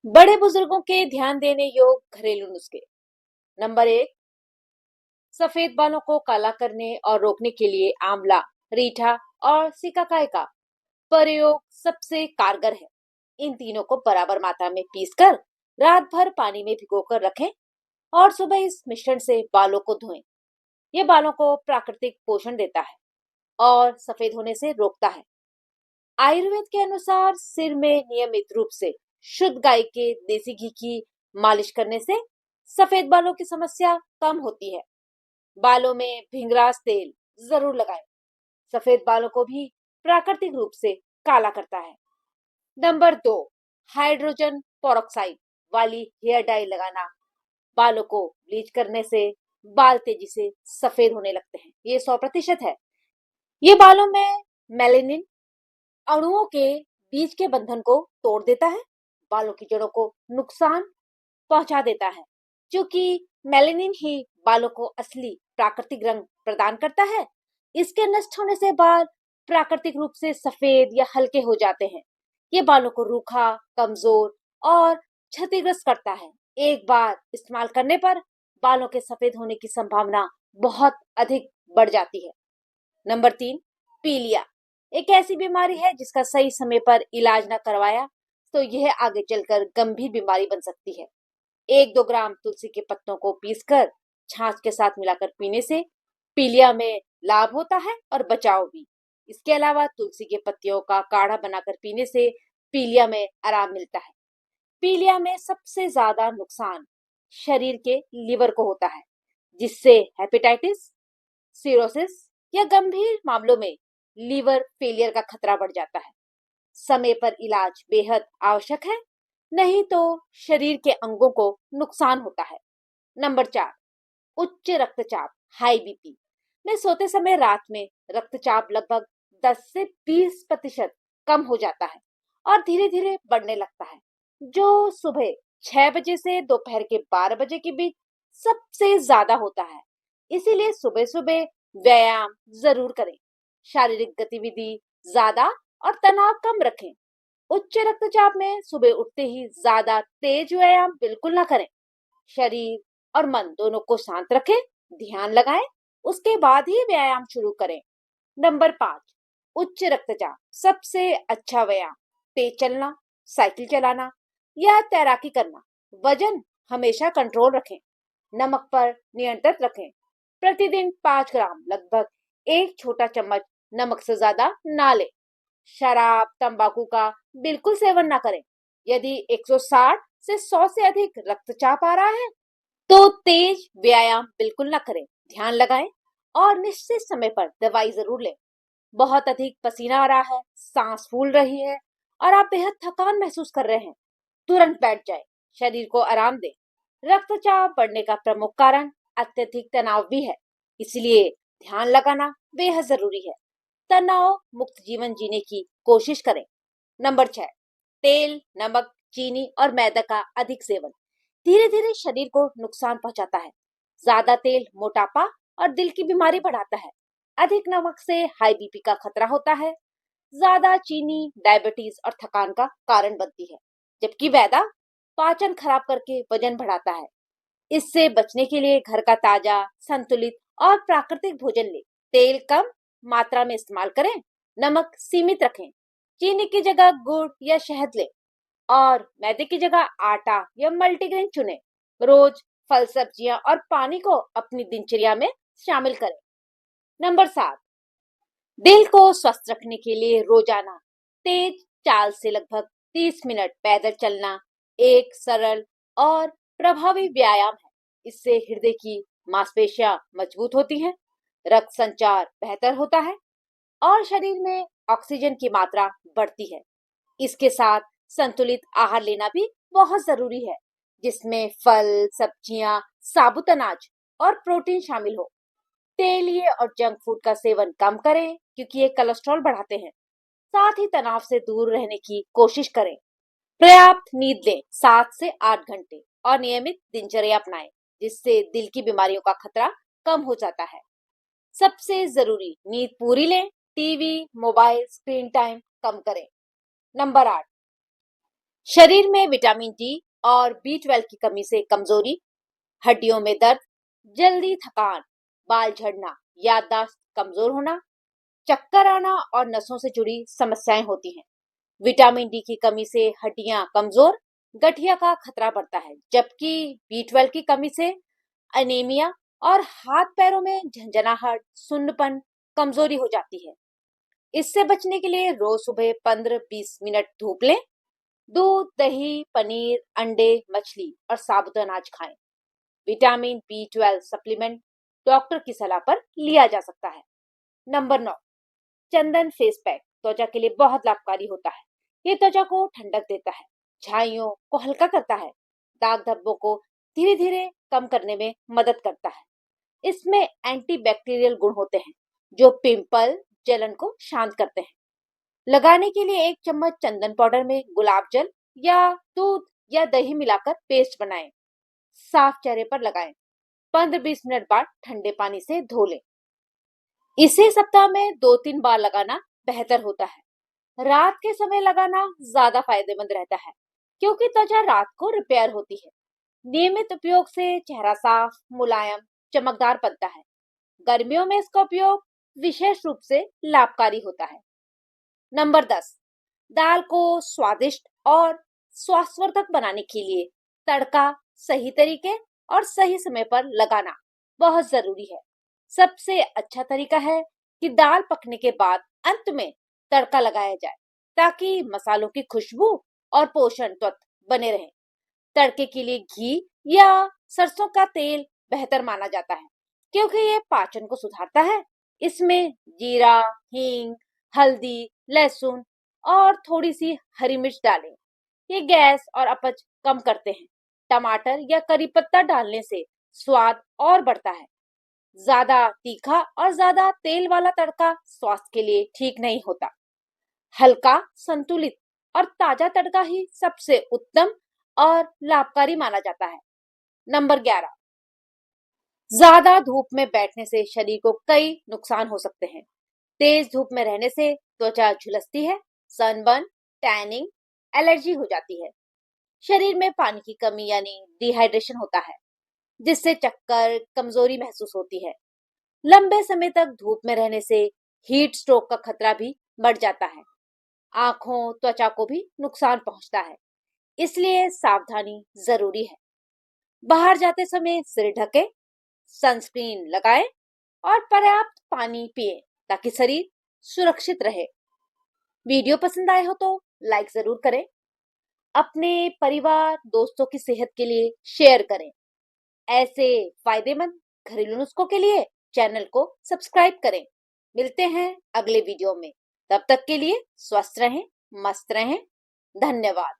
बड़े बुजुर्गों के ध्यान देने योग्य घरेलू नुस्खे। नंबर 1, सफेद बालों को काला करने और रोकने के लिए आंवला, रीठा और सिकाकाई का प्रयोग सबसे कारगर है। इन तीनों को बराबर मात्रा में पीसकर रात भर पानी में भिगोकर रखें और सुबह इस मिश्रण से बालों को धोएं। ये बालों को प्राकृतिक पोषण देता है और सफेद होने से रोकता है। आयुर्वेद के अनुसार सिर में नियमित रूप से शुद्ध गाय के देसी घी की मालिश करने से सफेद बालों की समस्या कम होती है। बालों में भिंगराज तेल जरूर लगाएं। सफेद बालों को भी प्राकृतिक रूप से काला करता है। नंबर 2, हाइड्रोजन पेरोक्साइड वाली हेयर डाई लगाना। बालों को ब्लीच करने से बाल तेजी से सफेद होने लगते हैं। ये 100% है। ये बालों में मेलेनिन अणुओं के बीच के बंधन को तोड़ देता है, बालों की जड़ों को नुकसान पहुंचा देता है। क्योंकि मेलेनिन ही बालों को असली प्राकृतिक रंग प्रदान करता है। इसके नष्ट होने से बाल प्राकृतिक रूप से सफेद या हल्के हो जाते हैं। ये बालों को रूखा, कमजोर और क्षतिग्रस्त करता है। एक बार इस्तेमाल करने पर बालों के सफेद होने की संभावना बहुत अधिक बढ़ जाती है। नंबर 3, पीलिया एक ऐसी बीमारी है जिसका सही समय पर इलाज न करवाया तो यह आगे चलकर गंभीर बीमारी बन सकती है। 1-2 ग्राम तुलसी के पत्तों को पीसकर छाछ के साथ मिलाकर पीने से पीलिया में लाभ होता है और बचाव भी। इसके अलावा तुलसी के पत्तियों का काढ़ा बनाकर पीने से पीलिया में आराम मिलता है। पीलिया में सबसे ज्यादा नुकसान शरीर के लीवर को होता है, जिससे हेपेटाइटिस, सिरोसिस या गंभीर मामलों में लीवर फेलियर का खतरा बढ़ जाता है। समय पर इलाज बेहद आवश्यक है, नहीं तो शरीर के अंगों को नुकसान होता है। नंबर 4, उच्च रक्तचाप, हाई बीपी में सोते समय रात में रक्तचाप लगभग 10 से 20% कम हो जाता है और धीरे धीरे बढ़ने लगता है, जो सुबह 6 बजे से दोपहर के 12 बजे के बीच सबसे ज्यादा होता है। इसीलिए सुबह सुबह व्यायाम जरूर करें, शारीरिक गतिविधि ज्यादा और तनाव कम रखें। उच्च रक्तचाप में सुबह उठते ही ज्यादा तेज व्यायाम बिल्कुल ना करें। शरीर और मन दोनों को शांत रखें, ध्यान लगाएं, उसके बाद ही व्यायाम शुरू करें। नंबर 5, उच्च रक्तचाप सबसे अच्छा व्यायाम तेज चलना, साइकिल चलाना या तैराकी करना। वजन हमेशा कंट्रोल रखें, नमक पर नियंत्रण रखें। प्रतिदिन 5 ग्राम लगभग एक छोटा चम्मच नमक से ज्यादा ना लें। शराब, तंबाकू का बिल्कुल सेवन ना करें। यदि 160 से 100 से अधिक रक्तचाप आ रहा है तो तेज व्यायाम बिल्कुल ना करें। ध्यान लगाएं और निश्चित समय पर दवाई जरूर लें। बहुत अधिक पसीना आ रहा है, सांस फूल रही है और आप बेहद थकान महसूस कर रहे हैं, तुरंत बैठ जाएं, शरीर को आराम दें। रक्तचाप बढ़ने का प्रमुख कारण अत्यधिक तनाव भी है, इसलिए ध्यान लगाना बेहद जरूरी है। तनाव मुक्त जीवन जीने की कोशिश करें। नंबर 6, तेल, नमक, चीनी और मैदा का अधिक सेवन धीरे धीरे शरीर को नुकसान पहुंचाता है। ज्यादा तेल मोटापा और दिल की बीमारी बढ़ाता है। अधिक नमक से हाई बीपी का खतरा होता है। ज्यादा चीनी डायबिटीज और थकान का कारण बनती है, जबकि मैदा पाचन खराब करके वजन बढ़ाता है। इससे बचने के लिए घर का ताजा, संतुलित और प्राकृतिक भोजन लें। तेल कम मात्रा में इस्तेमाल करें, नमक सीमित रखें, चीनी की जगह गुड़ या शहद लें और मैदे की जगह आटा या मल्टीग्रेन चुनें। रोज फल, सब्जियां और पानी को अपनी दिनचर्या में शामिल करें। नंबर 7, दिल को स्वस्थ रखने के लिए रोजाना तेज चाल से लगभग 30 मिनट पैदल चलना एक सरल और प्रभावी व्यायाम है। इससे हृदय की मांसपेशियां मजबूत होती हैं, रक्त संचार बेहतर होता है और शरीर में ऑक्सीजन की मात्रा बढ़ती है। इसके साथ संतुलित आहार लेना भी बहुत जरूरी है, जिसमें फल, सब्जियां, साबुत अनाज और प्रोटीन शामिल हो। तेलीय और जंक फूड का सेवन कम करें क्योंकि ये कोलेस्ट्रॉल बढ़ाते हैं। साथ ही तनाव से दूर रहने की कोशिश करें। पर्याप्त नींद लें, 7 से 8 घंटे और नियमित दिनचर्या अपनाएं, जिससे दिल की बीमारियों का खतरा कम हो जाता है। सबसे जरूरी नींद पूरी लें, टीवी, मोबाइल स्क्रीन टाइम कम करें। नंबर 8, शरीर में विटामिन डी और B12 की कमी से कमजोरी, हड्डियों में दर्द, जल्दी थकान, बाल झड़ना, याददाश्त कमजोर होना, चक्कर आना और नसों से जुड़ी समस्याएं होती हैं। विटामिन डी की कमी से हड्डियां कमजोर, गठिया का खतरा बढ़ता है, जबकि B12 की कमी से अनीमिया और हाथ पैरों में झंझनाहट, सुन्नपन, कमजोरी हो जाती है। इससे बचने के लिए रोज सुबह 15-20 मिनट धूप लें। दूध, दही, पनीर, अंडे, मछली और साबुत अनाज खाएं। विटामिन B12 सप्लीमेंट डॉक्टर की सलाह पर लिया जा सकता है। नंबर 9, चंदन फेस पैक त्वचा के लिए बहुत लाभकारी होता है। ये त्वचा को ठंडक देता है, झाइयों को हल्का करता है, दाग धब्बों को धीरे धीरे कम करने में मदद करता है। इसमें एंटीबैक्टीरियल गुण होते हैं जो पिंपल, जलन को शांत करते हैं। लगाने के लिए 1 चम्मच चंदन पाउडर में गुलाब जल या दूध या दही मिलाकर पेस्ट बनाएं। साफ चेहरे पर लगाएं। 15-20 मिनट बाद ठंडे पानी से धो लें। इसे सप्ताह में 2-3 बार लगाना बेहतर होता है। रात के समय लगाना ज्यादा फायदेमंद रहता है क्योंकि त्वचा रात को रिपेयर होती है। नियमित उपयोग से चेहरा साफ, मुलायम, चमकदार बनता है। गर्मियों में इसका उपयोग विशेष रूप से लाभकारी होता है। नंबर 10, दाल को स्वादिष्ट और स्वास्थ्यवर्धक बनाने के लिए तड़का सही तरीके और सही समय पर लगाना बहुत जरूरी है। सबसे अच्छा तरीका है कि दाल पकने के बाद अंत में तड़का लगाया जाए ताकि मसालों की खुशबू और पोषण तत्व बने रहें। तड़के के लिए घी या सरसों का तेल बेहतर माना जाता है क्योंकि ये पाचन को सुधारता है। इसमें जीरा, हींग, हल्दी, लहसुन और थोड़ी सी हरी मिर्च डालें। ये गैस और अपच कम करते हैं। टमाटर या करी पत्ता डालने से स्वाद और बढ़ता है। ज्यादा तीखा और ज्यादा तेल वाला तड़का स्वास्थ्य के लिए ठीक नहीं होता। हल्का, संतुलित और ताजा तड़का ही सबसे उत्तम और लाभकारी माना जाता है। नंबर 11, ज्यादा धूप में बैठने से शरीर को कई नुकसान हो सकते हैं। तेज धूप में रहने से त्वचा झुलसती है, सनबर्न, टैनिंग, एलर्जी हो जाती है। शरीर में पानी की कमी यानी डिहाइड्रेशन होता है, जिससे चक्कर, कमजोरी महसूस होती है। लंबे समय तक धूप में रहने से हीट स्ट्रोक का खतरा भी बढ़ जाता है। आंखों, त्वचा को भी नुकसान पहुंचता है, इसलिए सावधानी जरूरी है। बाहर जाते समय सिर ढके, सनस्क्रीन लगाएं और पर्याप्त पानी पिएं ताकि शरीर सुरक्षित रहे। वीडियो पसंद आए हो तो लाइक जरूर करें। अपने परिवार, दोस्तों की सेहत के लिए शेयर करें। ऐसे फायदेमंद घरेलू नुस्खों के लिए चैनल को सब्सक्राइब करें। मिलते हैं अगले वीडियो में। तब तक के लिए स्वस्थ रहें, मस्त रहें। धन्यवाद।